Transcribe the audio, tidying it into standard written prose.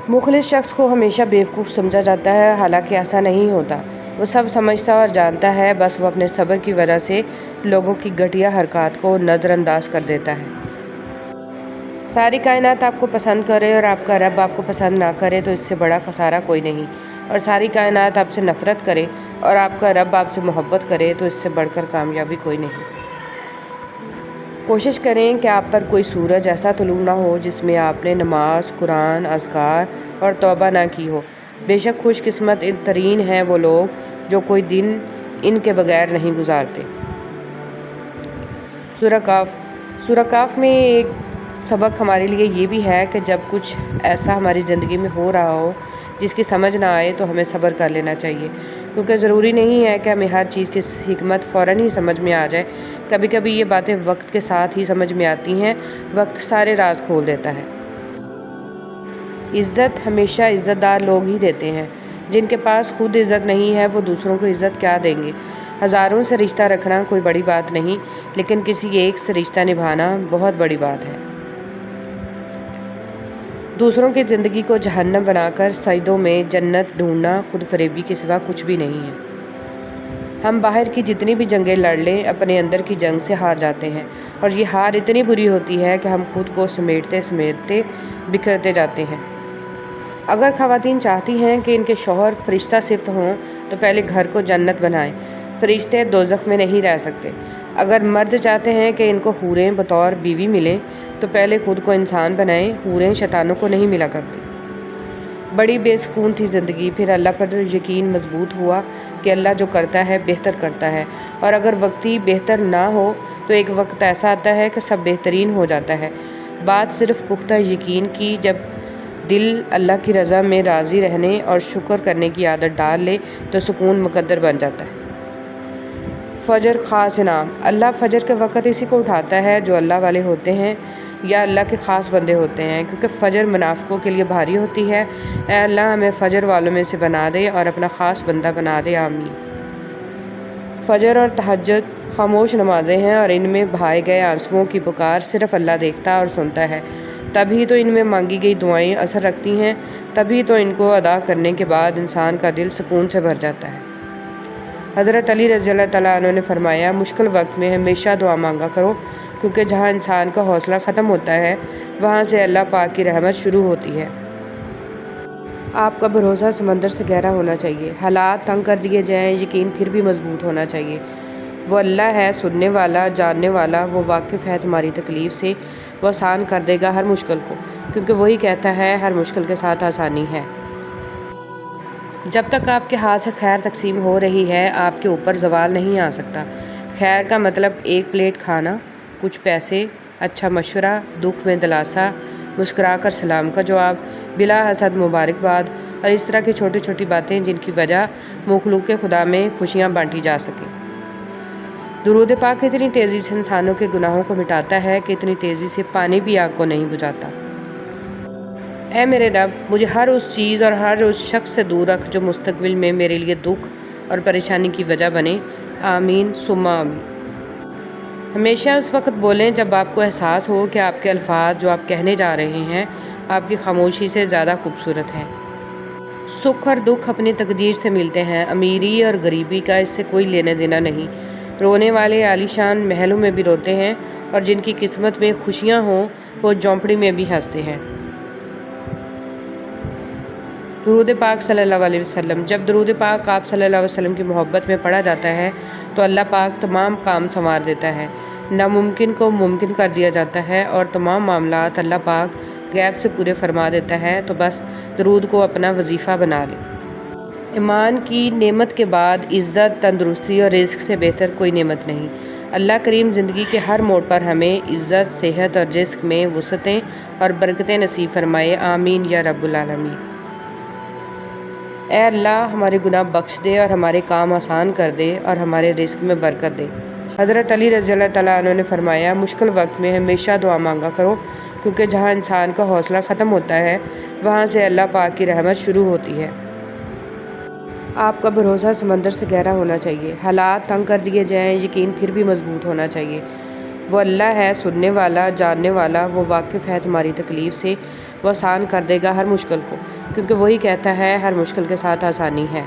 मुखलिस शख्स को हमेशा बेवकूफ़ समझा जाता है, हालांकि ऐसा नहीं होता। वो सब समझता और जानता है, बस वो अपने सब्र की वजह से लोगों की घटिया हरकत को नज़रअंदाज कर देता है। सारी कायनात आपको पसंद करे और आपका रब आपको पसंद ना करे तो इससे बड़ा खसारा कोई नहीं, और सारी कायनात आपसे नफ़रत करे और आपका रब आपसे मोहब्बत करे तो इससे बढ़कर कामयाबी कोई नहीं। कोशिश करें कि आप पर कोई सूरज ऐसा तुलू ना हो जिसमें आपने नमाज, कुरान, अज़कार और तौबा ना की हो। बेशक खुशकिस्मत तरीन हैं वो लोग जो कोई दिन इनके बगैर नहीं गुजारते। सूरह काफ में एक सबक हमारे लिए ये भी है कि जब कुछ ऐसा हमारी ज़िंदगी में हो रहा हो जिसकी समझ ना आए तो हमें सब्र कर लेना चाहिए, क्योंकि ज़रूरी नहीं है कि हमें हर चीज़ की हिकमत फ़ौरन ही समझ में आ जाए। कभी कभी ये बातें वक्त के साथ ही समझ में आती हैं। वक्त सारे राज खोल देता है। इज़्ज़त हमेशा इज़्ज़तदार लोग ही देते हैं। जिनके पास खुद इज़्ज़त नहीं है वो दूसरों को इज़्ज़त क्या देंगे। हज़ारों से रिश्ता रखना कोई बड़ी बात नहीं, लेकिन किसी एक से रिश्ता निभाना बहुत बड़ी बात है। दूसरों की ज़िंदगी को जहन्नम बनाकर सजदों में जन्नत ढूंढना खुद फरेबी के सिवा कुछ भी नहीं है। हम बाहर की जितनी भी जंगें लड़ लें, अपने अंदर की जंग से हार जाते हैं, और ये हार इतनी बुरी होती है कि हम खुद को समेटते समेटते बिखरते जाते हैं। अगर ख़वातीन चाहती हैं कि इनके शौहर फरिश्ता सिफ्त हों तो पहले घर को जन्नत बनाएं। फरिश्ते दोज़ख में नहीं रह सकते। अगर मर्द चाहते हैं कि इनको हूरें बतौर बीवी मिलें तो पहले खुद को इंसान बनाएं। हूरें शैतानों को नहीं मिला करती। बड़ी बेसुकून थी ज़िंदगी। फिर अल्लाह पर यकीन मजबूत हुआ कि अल्लाह जो करता है बेहतर करता है, और अगर वक्ती बेहतर ना हो तो एक वक्त ऐसा आता है कि सब बेहतरीन हो जाता है। बात सिर्फ पुख्ता यकीन की। जब दिल अल्लाह की रज़ा में राज़ी रहने और शुक्र करने की आदत डाल ले तो सुकून मुकद्दर बन जाता है। फ़जर ख़ास इनाम। अल्लाह फ़जर के वक़्त इसी को उठाता है जो अल्लाह वाले होते हैं या अल्लाह के ख़ास बंदे होते हैं, क्योंकि फ़जर मुनाफ़िकों के लिए भारी होती है। ऐ अल्लाह हमें फ़जर वालों में से बना दे और अपना ख़ास बंदा बना दे, आमीन। फ़जर और तहज्जुद खामोश नमाज़ें हैं और इनमें बहाए गए आंसुओं की पुकार सिर्फ़ अल्लाह देखता और सुनता है। तभी तो इनमें मांगी गई दुआएं असर रखती हैं। तभी तो इनको अदा करने के बाद इंसान का दिल सुकून से भर जाता है। हज़रत अली रज़ियल्लाहु तआला अन्हु ने फरमाया, मुश्किल वक्त में हमेशा दुआ मांगा करो, क्योंकि जहाँ इंसान का हौसला ख़त्म होता है वहाँ से अल्लाह पाक की रहमत शुरू होती है। आपका भरोसा समंदर से गहरा होना चाहिए। हालात तंग कर दिए जाएं, यकीन फिर भी मजबूत होना चाहिए। वो अल्लाह है सुनने वाला, जानने वाला। वो वाकिफ़ है तुम्हारी तकलीफ़ से। वो आसान कर देगा हर मुश्किल को, क्योंकि वही कहता है हर मुश्किल के साथ आसानी है। जब तक आपके हाथ से खैर तकसीम हो रही है आपके ऊपर ज़वाल नहीं आ सकता। खैर का मतलब एक प्लेट खाना, कुछ पैसे, अच्छा मशवरा, दुख में दिलासा, मुस्कुरा कर सलाम का जवाब, बिला हसद मुबारकबाद, और इस तरह की छोटी छोटी बातें जिनकी वजह मखलूक खुदा में खुशियाँ बांटी जा सकें। दुरूद पाक इतनी तेज़ी से इंसानों के गुनाहों को मिटाता है कि इतनी तेज़ी से पानी भी आग को नहीं बुझाता। ऐ मेरे रब, मुझे हर उस चीज़ और हर उस शख्स से दूर रख जो मुस्तकबिल में मेरे लिए दुख और परेशानी की वजह बने, आमीन सुम्मा आमीन। हमेशा उस वक्त बोलें जब आपको एहसास हो कि आपके अल्फाज जो आप कहने जा रहे हैं आपकी खामोशी से ज़्यादा खूबसूरत हैं। सुख और दुख अपनी तकदीर से मिलते हैं। अमीरी और गरीबी का इससे कोई लेना देना नहीं। रोने वाले आलीशान महलों में भी रोते हैं, और जिनकी किस्मत में खुशियाँ हों वो झोंपड़ी में भी हंसते हैं। दुरूद पाक सल्लल्लाहु अलैहि वसल्लम। जब दुरूद पाक आप सल्लल्लाहु अलैहि वसल्लम की मोहब्बत में पढ़ा जाता है तो अल्लाह पाक तमाम काम संवार देता है। नामुमकिन को मुमकिन कर दिया जाता है और तमाम मामलात अल्लाह पाक गैब से पूरे फरमा देता है। तो बस दुरूद को अपना वजीफ़ा बना ले। ईमान की नेमत के बाद इज़्ज़त, तंदुरुस्ती और रिज़्क से बेहतर कोई नेमत नहीं। अल्लाह करीम ज़िंदगी के हर मोड़ पर हमें इज़्ज़त, सेहत और रिज़्क में वुसअतें और बरकतें नसीब फरमाए, आमीन या रब्बुल आलमीन। ऐ अल्लाह हमारे गुनाह बख्श दे और हमारे काम आसान कर दे और हमारे रिज़्क में बरकत दे। हज़रत अली रज़ियल्लाहु तआला अन्हु ने फरमाया, मुश्किल वक्त में हमेशा दुआ मांगा करो, क्योंकि जहाँ इंसान का हौसला ख़त्म होता है वहाँ से अल्लाह पाक की रहमत शुरू होती है। आपका भरोसा समंदर से गहरा होना चाहिए। हालात तंग कर दिए जाएं, यकीन फिर भी मजबूत होना चाहिए। वो अल्लाह है सुनने वाला, जानने वाला। वो वाकिफ़ है तुम्हारी तकलीफ़ से। وہ آسان کر دے گا ہر مشکل کو، کیونکہ وہی کہتا ہے ہر مشکل کے ساتھ آسانی ہے۔